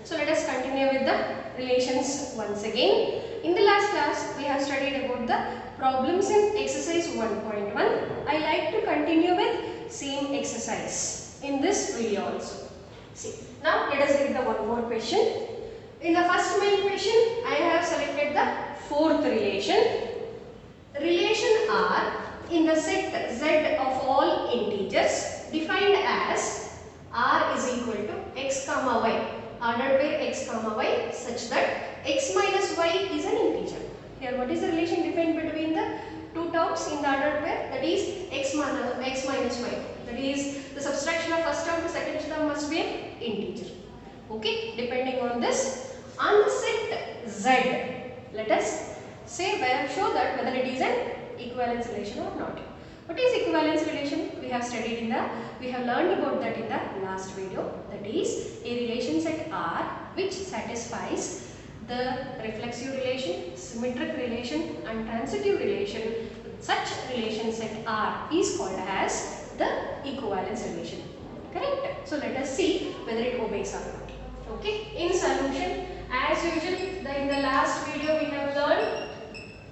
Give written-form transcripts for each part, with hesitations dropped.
So let us continue with the relations once again. In the last class we have studied about the problems in exercise 1.1. I like to continue with same exercise in this video also. See, now let us get the one more question. In the first main question I have selected the fourth relation. Relation R in the set Z of all integers defined as R is equal to x comma y, ordered pair x comma y, such that x minus y is an integer. Here what is the relation defined between the two terms in the ordered pair? That is x minus y. That is the subtraction of first term to second term must be an integer. Okay, depending on this, on the set Z, let us show that whether it is an equivalence relation or not. What is equivalence relation? We have learned about that in the last video. That is a relation set R which satisfies the reflexive relation, symmetric relation and transitive relation. Such relation set R is called as the equivalence relation. Correct? So let us see whether it obeys or not. Okay. In solution, as usual, in the last video we have learned.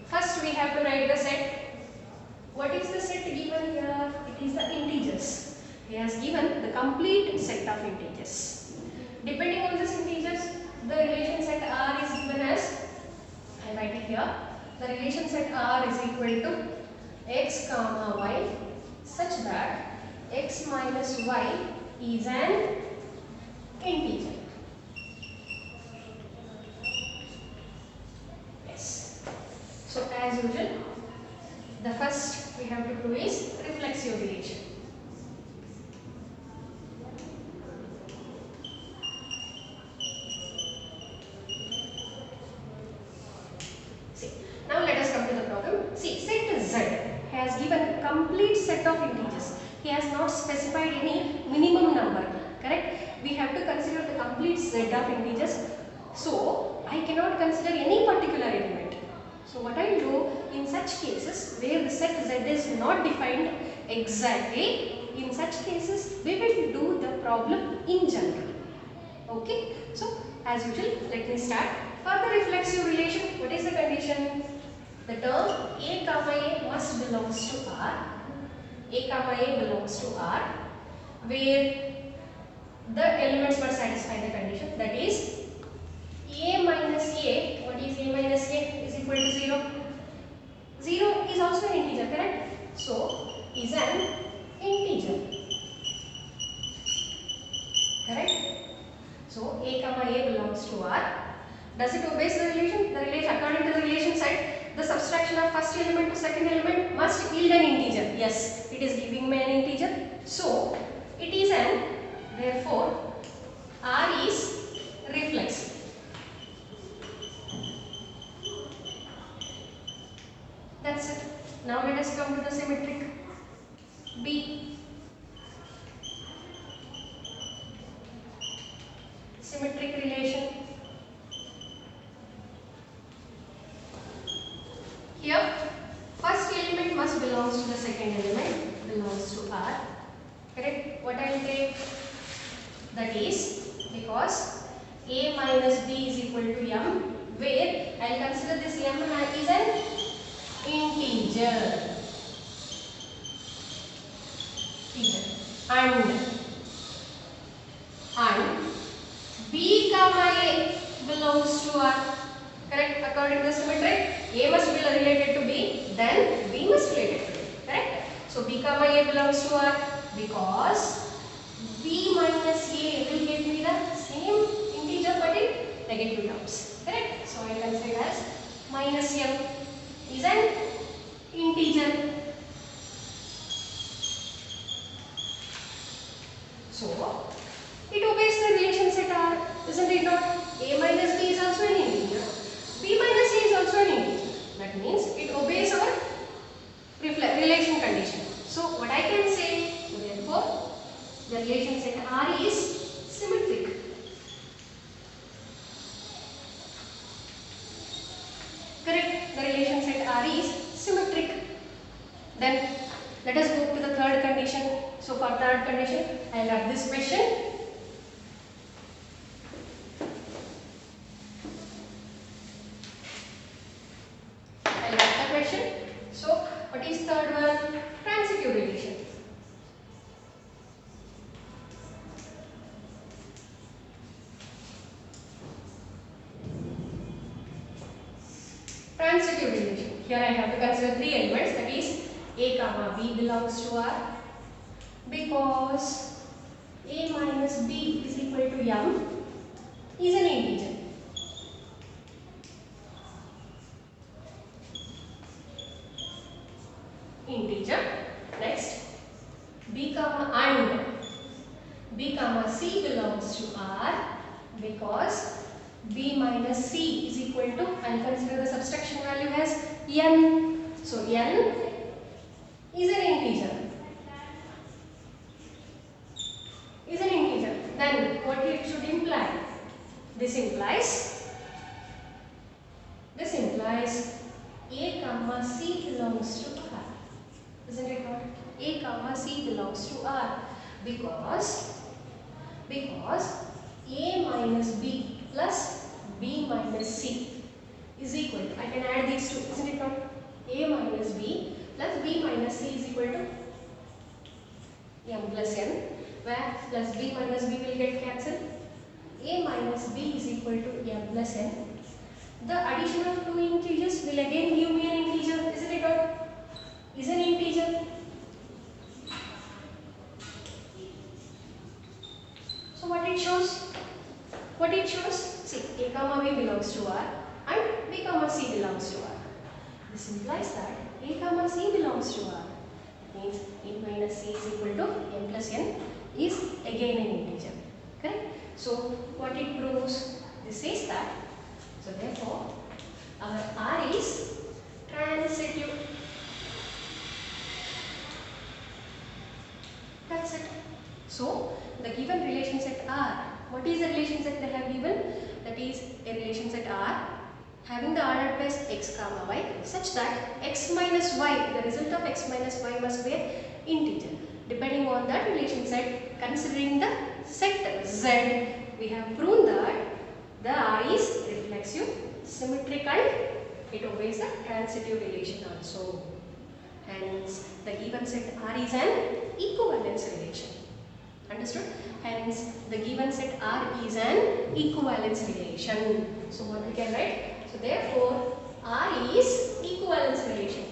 First we have to write the set. What is the set given here? It is the integers. He has given the complete set of integers. Depending on these integers, the relation set R is given as, I write it here, the relation set R is equal to x comma y such that x minus y is an integer. So as usual, the first we have to do is reflexive relation. See, now let us come to the problem. See, set Z has given a complete set of integers. He has not specified any minimum number, correct? We have to consider the complete set of integers. So, I cannot consider any particular element. So what I will do in such cases where the set Z is not defined exactly, in such cases we will do the problem in general. Okay. So as usual, let me start. For the reflexive relation, what is the condition? The term A comma A must belongs to R. A comma A belongs to R, where the elements must satisfy the condition. That is A minus A. What is A minus A? Is equal to 0. 0 is also an integer, correct? So, is an integer. Correct? So, A comma A belongs to R. Does it obey the relation? The relation, according to the relation side, the subtraction of first element to second element must yield an integer. Yes, it is giving me an integer. So, it is an, therefore, R is reflexive. That's it. Now let us come to the symmetric B. Symmetric relation. Here, first element must belongs to the second element, belongs to R. Correct? What I will take? That is because A minus B is equal to M, where I will consider this M is an integer. And B comma A belongs to R. Correct? According to the symmetric, A must be related to B, then B must be related to A. Correct? So B comma A belongs to R because B minus A will give me the same integer but in negative terms. Correct? So I can say it as minus M is an integer. So, it obeys the relation set R, isn't it not? A minus B is also an integer. B minus A is also an integer. That means it obeys our relation condition. So, what I can say, therefore, the relation set R is symmetric. Correct? The relation set R is symmetric. Then let us go to the third condition. So for third condition, I will have this question. transitive relation. Here I have to consider three elements, that is a comma b belongs to R because a minus b is equal to m is an integer. Next, b comma and b comma c belongs to R because b minus c is equal to, I'll consider the subtraction value as n. So n is an integer. Then what it should imply? This implies a comma c belongs to R. Isn't it not? A comma c belongs to R because a minus b plus b minus c is equal to, I can add these two, isn't it not? A minus b plus b minus c is equal to m plus n, where plus b minus b will get cancelled. A minus b is equal to m plus n. The addition of two integers will again give me an integer, isn't it not? Is an integer. So what it shows? See, a comma b belongs to R and b comma c belongs to R. This implies that a comma c belongs to R. That means a minus c is equal to m plus n is again an integer. Correct? So what it proves? This says that. So therefore, our R is transitive. That's it. So the given relation set R, what is the relation set they have given? That is a relation set R having the ordered pairs x comma y such that x minus y, the result of x minus y must be an integer. Depending on that relation set, considering the set Z, we have proven that the R is reflexive, symmetric and it obeys the transitive relation also. Hence, the given set R is an equivalence relation. Understood? Hence, the given set R is an equivalence relation. So, what we can write? So, therefore, R is equivalence relation.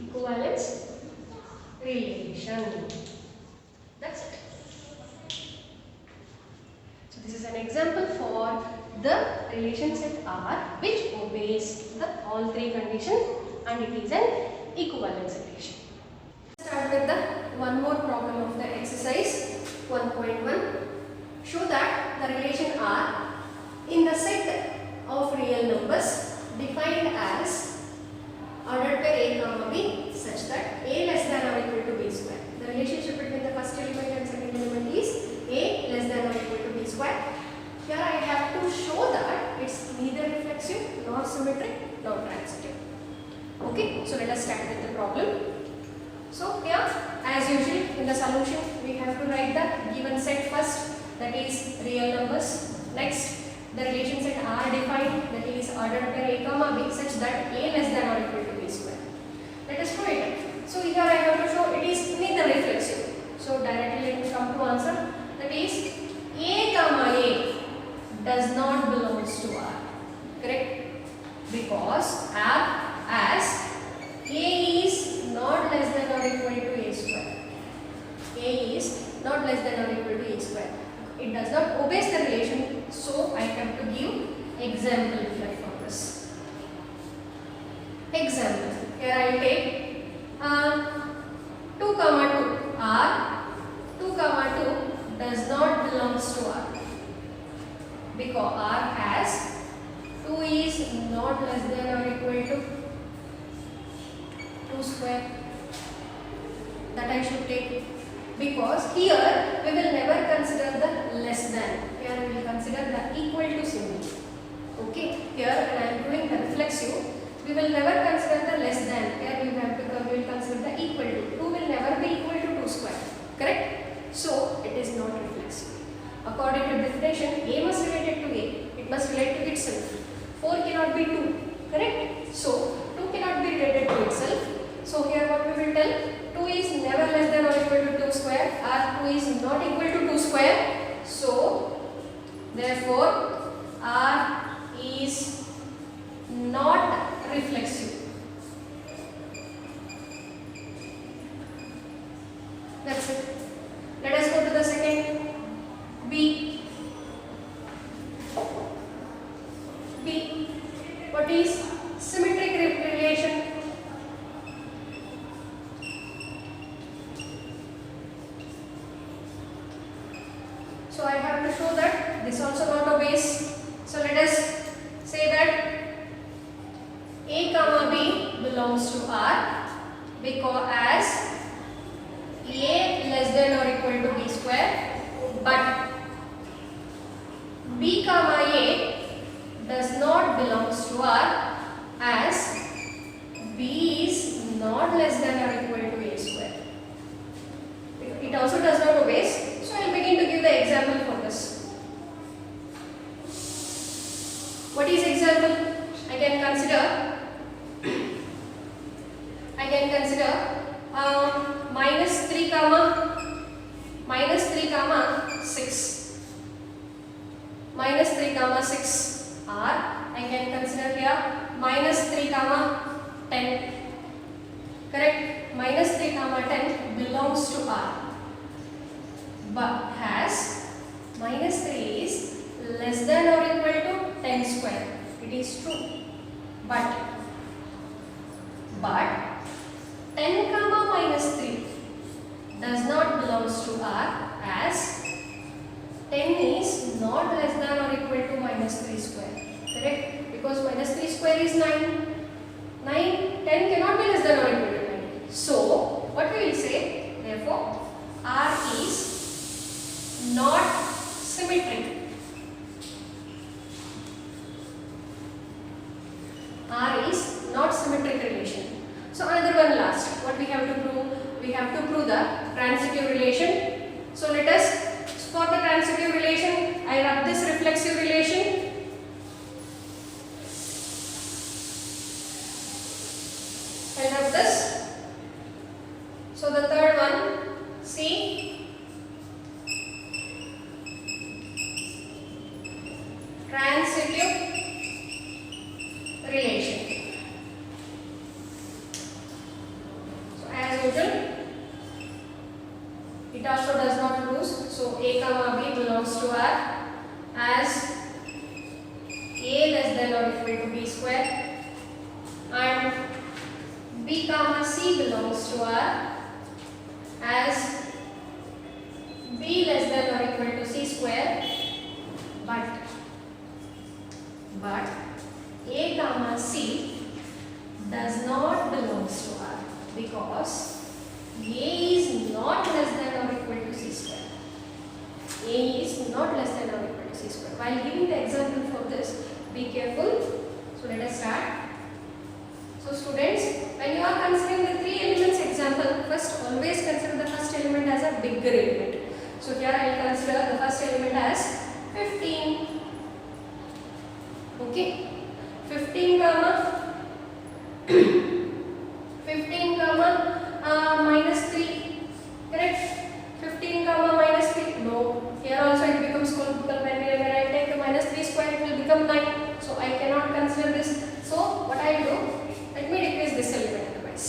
Equivalence relation. That's it. So, this is an example for the relation set R which obeys the all three conditions and it is an equivalence relation. Start with the one more problem of the exercise 1.1. Show that the relation R in the set of real numbers defined as ordered pair a comma b such that a less than or equal to b square. The relationship between the first element and second element is a less than or equal to b square. Here I have to show that it's neither reflexive nor symmetric nor transitive. Okay, so let us start with the problem. So here, as usual in the solution, we have to write the given set first, that is real numbers. Next, the relation set R defined, that is ordered pair a comma b such that a less than or equal to b square. Let us show it. So here I have to show it is neither reflexive. So directly let me come to answer. That is a comma a does not belongs to R. Correct? Because as a is not less than or equal to a square. A is not less than or equal to a square. It does not obey the relation. So I have to give example for this. Example. Here I will take 2 comma 2. R 2 comma 2 does not belongs to R. Because R has 2 is not less than or equal to 2 square. That I should take. Because here we will never consider the less than. Here we will consider the equal to symbol. Okay. Here when I am doing the reflexive, we will never consider the less than. Here we will consider the equal to. 2 will never be equal to 2 square. Correct? So it is not reflexive. According to definition, A must relate to A. It must relate to itself. 4 cannot be 2. Correct? So 2 cannot be related to itself. So here what we will tell? 2 is never less than or equal to 2 square. R 2 is not equal to 2 square. So therefore R That's it. Let us go to the second. B. B. What is symmetric relation? So I have to show that this also not a base. So let us say that A comma B belongs to R because as A less than or equal to B square, but B comma A does not belongs to R as B is not less than or equal to A square. It also does not obey. So I will begin to give the example for this. What is example? I can consider minus 3 comma 6. Minus 3 comma 6 or I can consider here minus 3 comma 10. Correct? Minus 3 comma 10 belongs to R. But has minus 3 is less than or equal to 10 square. It is true. But 10 comma minus 3 does not belongs to R as 10 is not less than or equal to minus 3 square. Correct? Because minus 3 square is 9. 10 cannot be less than or equal to 9. So, what we will say? Therefore, R is not symmetric. R is not symmetric relation. So another one last. What we have to prove? We have to prove the transitive relation. So let us, for the transitive relation, I rub this reflexive relation. I rub this. So the third one, C. Transitive relation. So as usual, it also does not lose. So A comma B belongs to R as A less than or equal to B square, and B comma C belongs to R as B less than or equal to C square, but A comma C does not belongs to R because A is not less than or equal to C square. A is not less than or equal to C square. While giving the example for this, be careful. So let us start. So students, when you are considering the 3 elements example, first always consider the first element as a bigger element. So here I will consider the first element as 15. Okay. 15 comma minus 3. Correct? 15 comma minus 3. No. Here also it becomes conical. When I take the minus 3 square, it will become 9. So I cannot consider this. So what I will do? Let me decrease this element otherwise.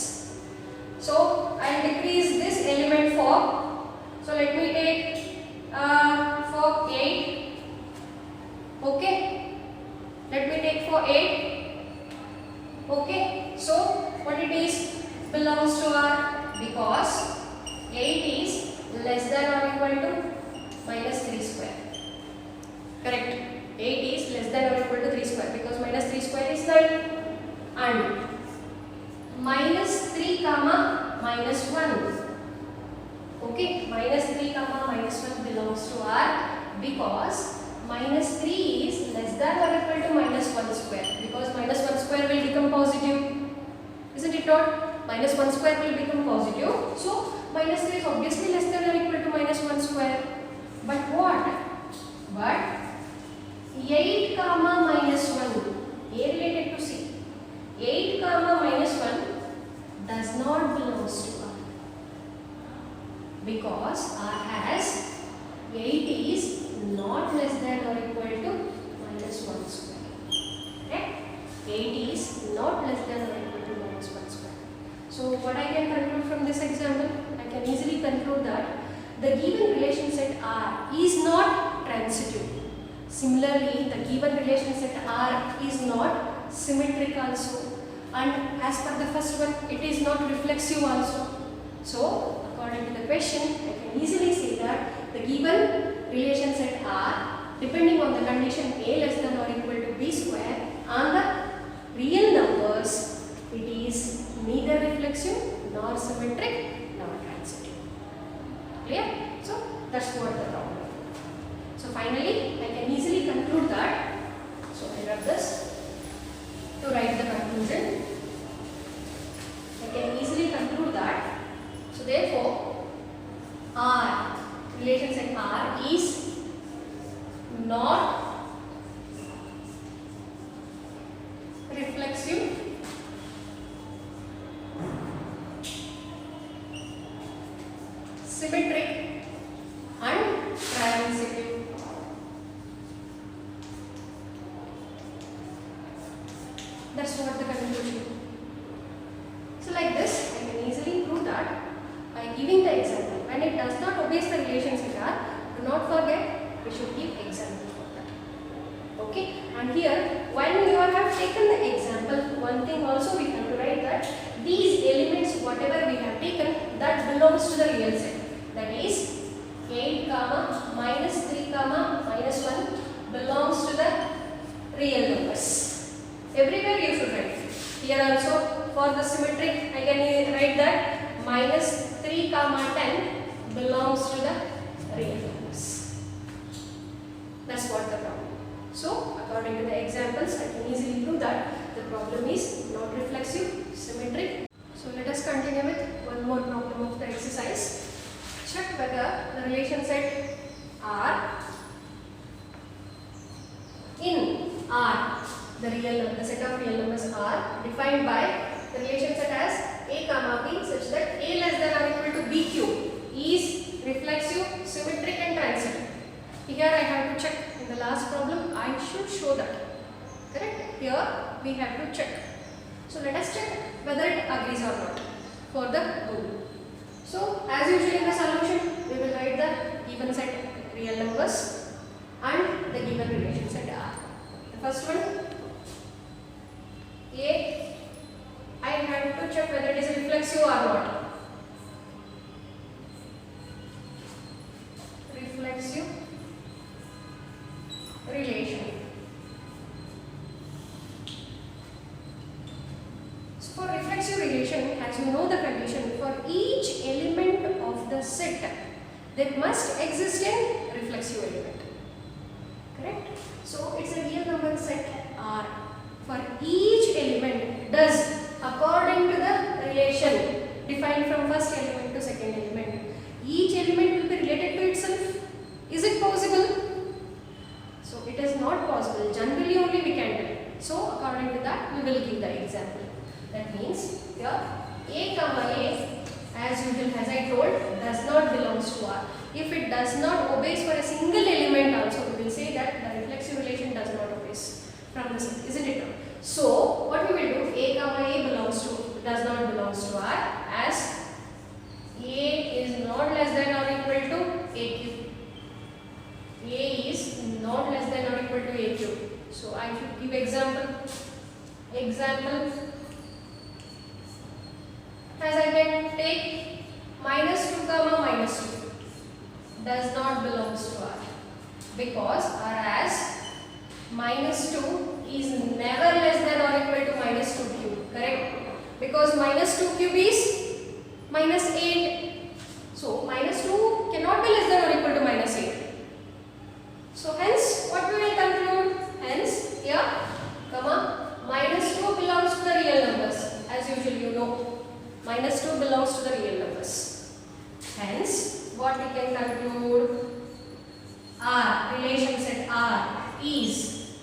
So I will decrease this element for. So let me take for 8. Okay. Let me take for 8. Okay. So what it is belongs to R because 8 is less than or equal to minus 3 square. Correct. 8 is less than or equal to 3 square because minus 3 square is 9. And minus 3 comma minus 1. Okay. Minus 3 comma minus 1 belongs to R because minus 3 is less than or equal to minus 1 square because minus 1 square will become positive. Isn't it not? Minus 1 square will become positive. So minus 3 is obviously less than or equal to minus 1 square. But what? But 8 comma minus 1. A related to C. 8 comma minus 1 does not belongs to R because R has 8 is not less than or equal to minus 1 square. Right? 8 is not less than or equal to minus 1 square. So what I can conclude from this example, I can easily conclude that the given relation set R is not transitive. Similarly, the given relation set R is not symmetric also, and as per the first one, it is not reflexive also. So according to the question, I can easily say that the given relation set R, depending on the condition A less than or equal to B square, on the real numbers, it is neither reflexive nor symmetric nor transitive. Clear? So that's what the problem. So finally, I can easily conclude that. So I write this to write the conclusion. I can easily conclude that. So therefore, R, relation set R is not reflexive symmetric and transitive. That's what the conclusion. So like this, I can easily prove that by giving the example. When it does not obey the relations set R, do not forget we should give example for that. Okay. And here, when you have taken the example, one thing also we have to write that these elements, whatever we have taken, that belongs to the real set. That is 8 comma minus 3 comma minus 1 belongs to the real numbers. Everywhere you should write. Here also for the symmetric, I can write that minus 3 comma 10 belongs to the real numbers. That's what the problem. So according to the examples, I can easily prove that the problem is not reflexive, symmetric. So let us continue with one more problem of the exercise. Check whether the relation set R in R, the set of real numbers are defined by the relation set as A comma B such that A less than or equal to B cube is reflexive, symmetric and transitive. Here I have to check. In the last problem I should show that. Correct? Here we have to check. So let us check whether it agrees or not for the goal. So as usual in the solution, we will write the given set real numbers and the given relation set R. The first one, A, I have to check whether it is reflexive or not. Reflexive relation. So for reflexive relation, as you know the condition, for each element of the set, there must exist a reflexive element. Correct? So it's a real number set R. For each element does according to the relation defined from first element to second element. Each element will be related to itself. Is it possible? So it is not possible. Generally only we can do. So according to that we will give the example. That means here A comma A, as usual as I told, does not belongs to R. If it does not obeys for a single element also, we will say that the reflexive relation does not obeys from the set, isn't it? So what we will do, A comma A does not belongs to R, as A is not less than or equal to A cube. A is not less than or equal to A cube. So I should give example. Example, as I can take minus 2 comma minus 2 does not belongs to R, because R as minus 2 is never less than or equal to minus 2 cube, correct? Because minus 2 cube is minus 8. So minus 2 cannot be less than or equal to minus 8. So hence what we will conclude? Hence here comma minus 2 belongs to the real numbers. As usual you know, minus 2 belongs to the real numbers. Hence what we can conclude? R, relation set R is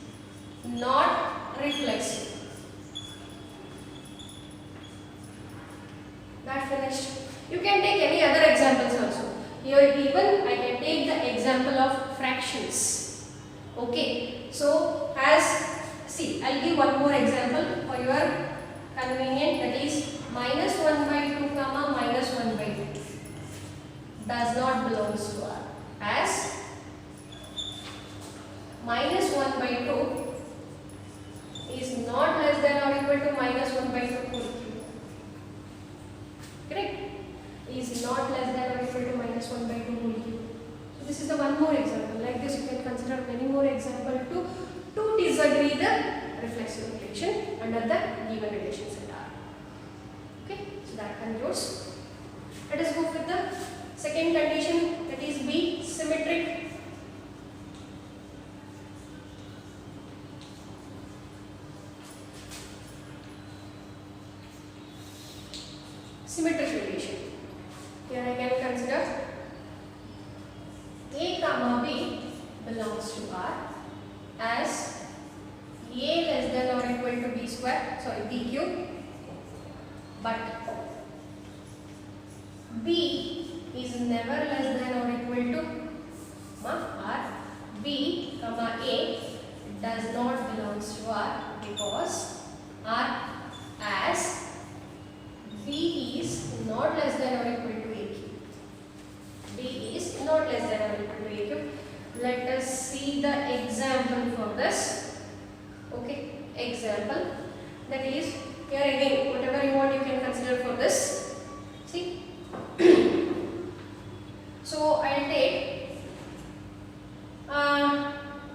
not reflexive. That finished. You can take any other examples also. Here even I can take the example of fractions. Okay. So as see, I'll give one more example for your convenient, that is minus 1 by 2 comma minus 1 by 2 does not belongs to R, as minus 1 by 2 is not less than or equal to minus 1 by 2 whole cube. Correct? Is not less than or equal to minus 1 by 2 whole cube. So this is the one more example. Like this you can consider many more examples to disagree the reflexive relation under the given relation set R. Okay, so that concludes. Let us go with the second condition, that is B, symmetric. Symmetric relation. Here I can consider A comma B belongs to R as A less than or equal to B square, sorry, B cube, but B is never less than or equal to R. B comma A does not belongs to R because R as B is not less than or equal to A cube. B is not less than or equal to A cube. Let us see the example for this. Okay, example, that is, here again whatever you want you can consider for this. See, so I will take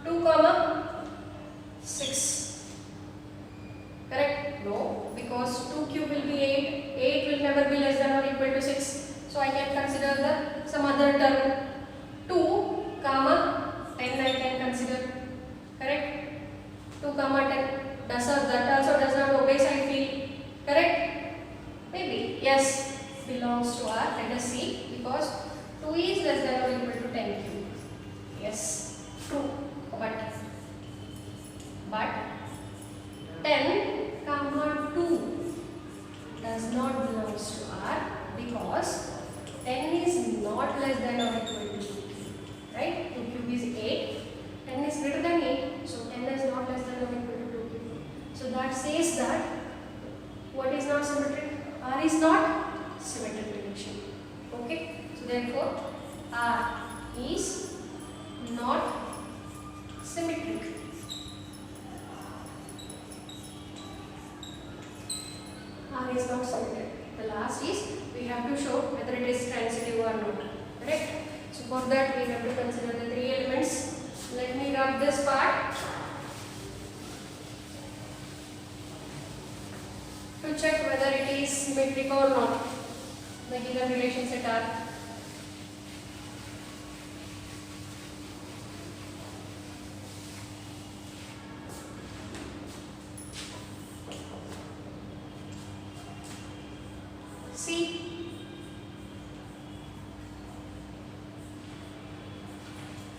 2 comma 6. Correct? No, because 2 cube will be 8. 8 will never be less than or equal to 6. So I can consider the some other term. 2 comma 10 I can consider. Correct? 2 comma 10. That also does not obey, I feel. Correct? Maybe. Yes. Belongs to R. Let us see. Because 2 is less than or equal to 10 cube. Yes. True. But 10 comma 2 does not belongs to R because 10 is not less than or equal to 2 cube. Right? 2 cube is 8. 10 is greater than 8. So 10 is not less than or equal to 2 cube. So that says that what is not symmetric? R is not symmetric relation. Okay? So therefore R is not symmetric. R is not symmetric. The last is we have to show whether it is transitive or not. Correct? So for that we have to consider the 3 elements. Let me rub this part to check whether it is symmetric or not. The given relation set R. See,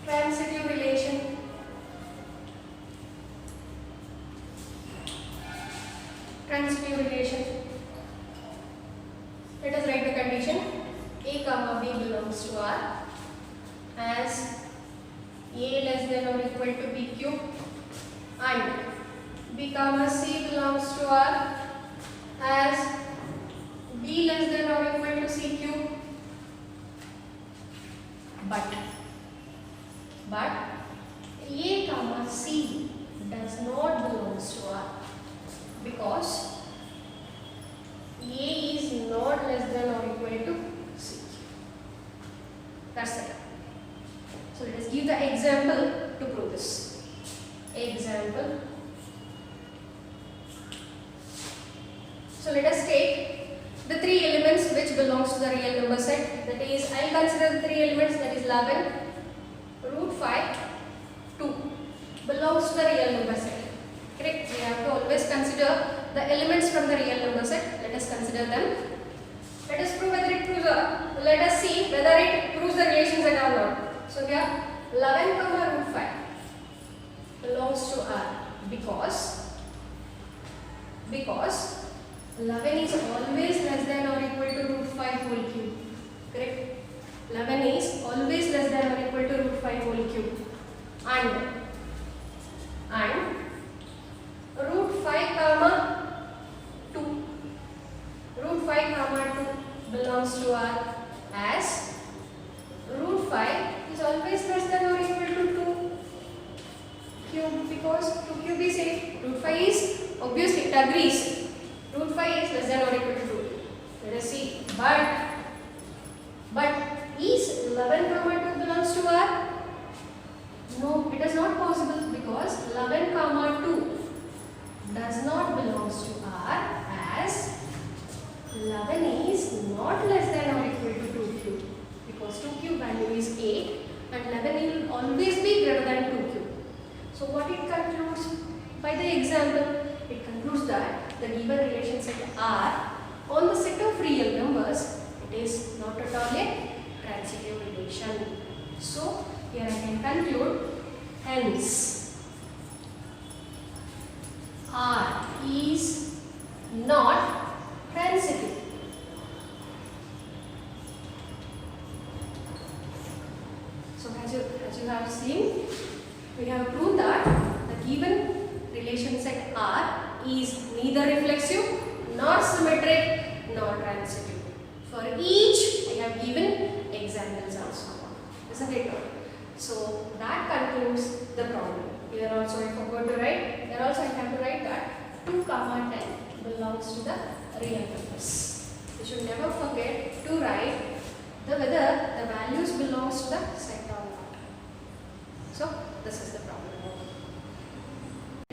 transitive relation. Transitive relation. Let us write the condition. A comma B belongs to R as A less than or equal to B cube and B comma C belongs to R as B less than or equal to C cube, but A comma C does not belongs to R because A is not less than or equal to C cube. That's it. So let us give the example to prove this. Example. So let us take the 3 elements which belongs to the real number set. That is, I will consider the 3 elements, that is 11, root 5, 2 belongs to the real number set. Correct? We have to always consider the elements from the real number set. Let us consider them. Let us prove whether it proves let us see whether it proves the relation set or not. So here 11 comma root 5 belongs to R because 11 is always less than or equal to root 5 whole cube. Correct? 11 is always less than or equal to root 5 whole cube. And root 5 comma 2. Root it agrees. Root 5 is less than or equal to 2. Let us see. But is 11 comma 2 belongs to R? No, it is not possible because 11 comma 2 does not belongs to R, as 11 is not less than or equal to 2 cube, because 2 cube value is 8 and 11 will always be greater than 2 cube. So what it concludes by the example? It concludes that the given relation set R on the set of real numbers, it is not at all a transitive relation. So here I can conclude, hence R is not transitive. So as you have seen, we have proved that the given relation set R is neither reflexive nor symmetric nor transitive. For each I have given examples also, isn't it? So that concludes the problem. Here also I forgot to write. Here also I have to write that 2 comma 10 belongs to the real numbers. You should never forget to write whether the values belongs to the set or not. So this is the problem.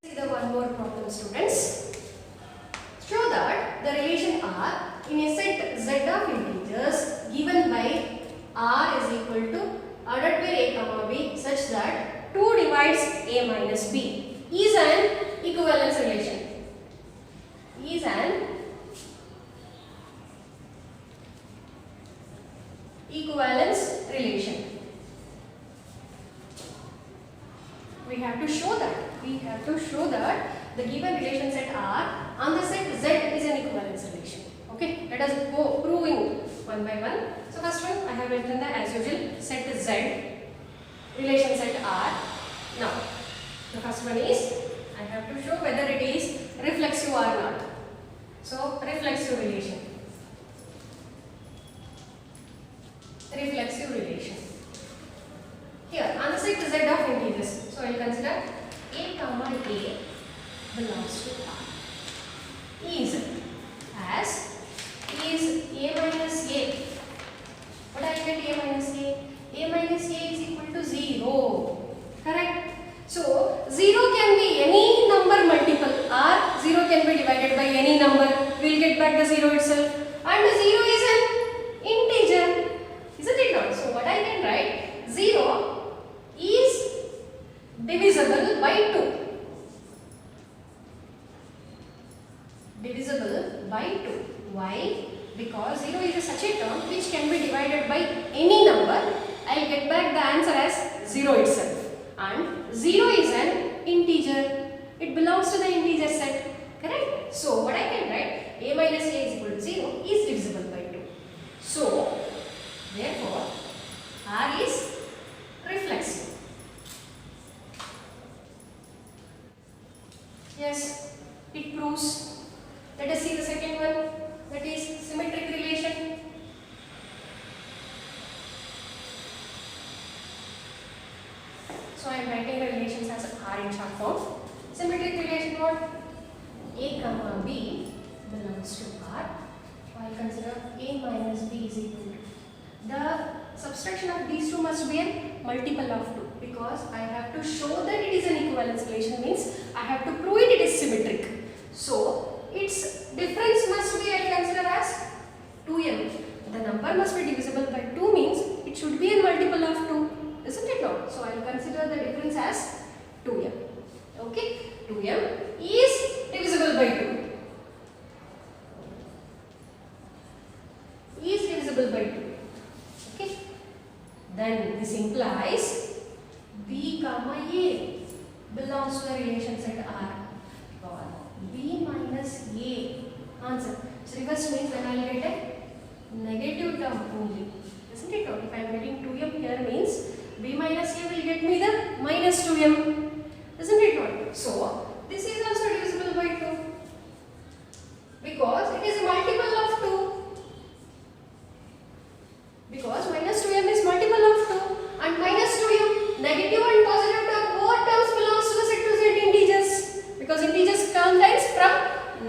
See the one more problem, students. Show that the relation R in a set Z of integers given by R is equal to ordered pair A comma B such that 2 divides A minus B is an equivalence relation. Is an equivalence relation. We have to show that the given relation set R on the set Z is an equivalence relation. Okay, let us go proving one by one. So first one I have written the as usual set Z, relation set R. Now the first one is I have to show whether it is reflexive or not. So reflexive relation. Reflexive relation. Here on the set Z of integers. So I will consider A comma A belongs to R. Is A minus A. What I get A minus A? A minus A is equal to 0. Correct? So 0 can be any number multiple or 0 can be divided by any number. We will get back the 0 itself. And 0 is an integer. Isn't it not? So what I can write? 0 is divisible by 2. Divisible by 2. Why? Because 0 is such a term which can be divided by any number. I will get back the answer as 0 itself. And 0 is an integer. It belongs to the integer set. Correct? So what I can write? A minus A is equal to 0 is divisible by 2. So therefore R is reflexive. Yes, it proves. Let us see the second one, that is symmetric relation. So I am writing the relations as R in short form. Symmetric relation what? A comma B belongs to R. I will consider A minus B is equal to. The subtraction of these two must be a multiple of 2 because I have to show that it is an equivalence relation, means I have to prove it is symmetric. So its difference must be, I will consider as 2m. The number must be divisible by 2 means it should be a multiple of 2. Isn't it not? So I will consider the difference as 2m. Okay, 2m is divisible by 2. Is divisible by 2. Okay. Then this implies B comma A belongs to the relation set R. Or B minus A answer. So reverse means when I will get a negative term only. Isn't it not? If I am getting 2m here means B minus A will get me the minus 2m. Isn't it not? So this is also divisible by 2 because it is a multiple of 2. Because minus 2m is multiple of 2 and minus 2m, negative and positive term, both terms belongs to the set to Z integers because integers contains from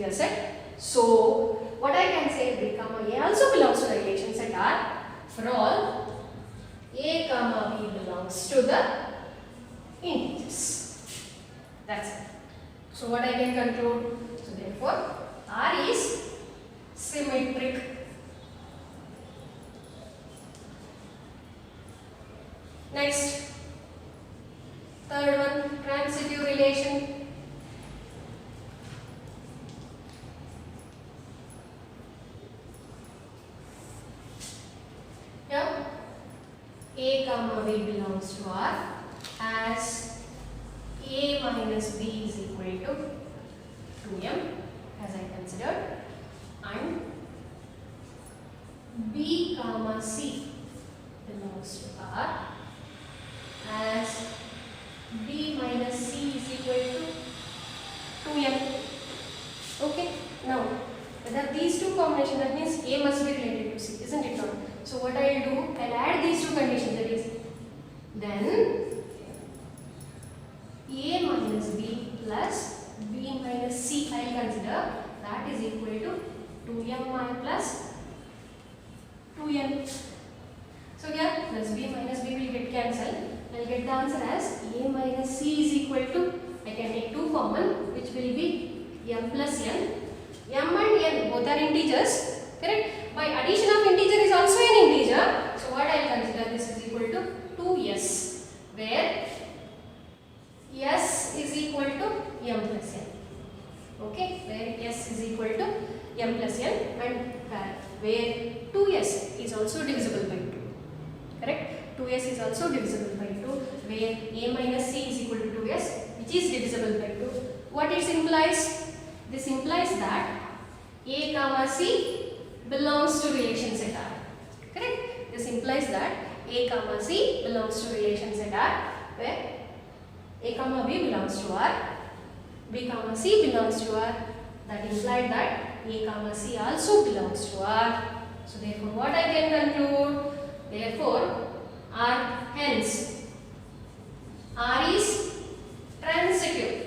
integer set. So what I can say, B comma A also belongs to the relation set R for all A comma B belongs to the integers. That's it. So what I can conclude? So therefore R is symmetric. Next, third one, transitive relation. Here, A comma B belongs to R as A minus B is equal to 2m as I considered, and B comma C belongs to R as B minus C is equal to 2m. Okay, now whether these two combinations, that means A must be related to C, isn't it not? So what I will do, I will add these two conditions, that is then A minus B plus B minus C I will consider, that is equal to 2mi plus 2n. So here plus B minus B will get cancelled. I will get the answer as A minus C is equal to, I can take 2 common, which will be m plus n. M and n both are integers, correct? By addition of integer is also an integer. So what I will consider, this is equal to 2s, where s is equal to m plus n. Okay, where s is equal to m plus n, and where 2s is also divisible by 2. Correct? 2s is also divisible by 2, where a minus c is equal to 2s, which is divisible by 2. What it implies? This implies that A comma C belongs to relation set R. Correct? This implies that A comma C belongs to relation set R, where A comma B belongs to R, B comma C belongs to R. That implied that A comma C also belongs to R. So therefore what I can conclude? Therefore R, hence R is transitive.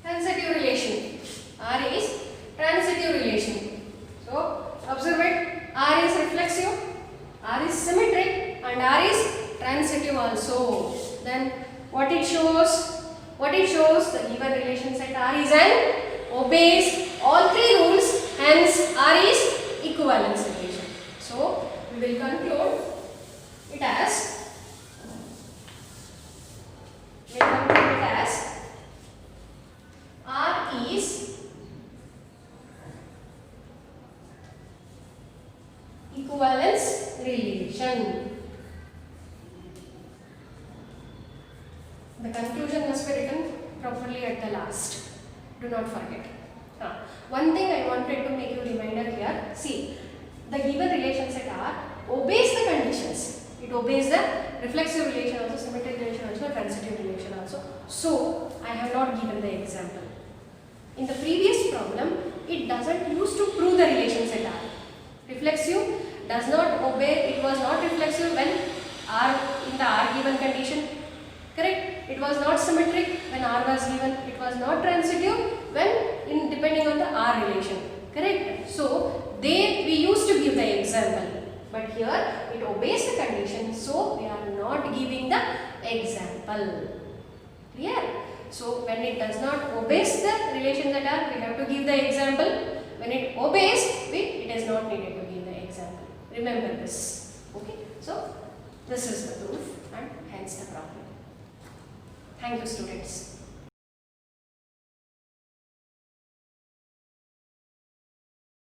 Transitive relation. R is transitive relation. So observe it. R is reflexive, R is symmetric, and R is transitive also. Then what it shows? What it shows, the given relation set R is an obeys all 3 rules, hence R is equivalence relation. So we will conclude it as R is equivalence relation. The conclusion must be written properly at the last. Do not forget. One thing I wanted to make you reminder here. See, the given relation set R obeys the conditions. It obeys the reflexive relation also, symmetric relation also, transitive relation also. So I have not given the example. In the previous problem, it doesn't use to prove the relation set R. Reflexive does not obey, it was not reflexive when R in the R given condition. Correct? It was not symmetric when R was given. It was not transitive when depending on the R relation. Correct? So there we used to give the example. But here it obeys the condition, so we are not giving the example. Clear? So when it does not obeys the relation that R, we have to give the example. When it obeys, it is not needed to give the example. Remember this. Okay? So this is the proof and hence the problem. Thank you, students.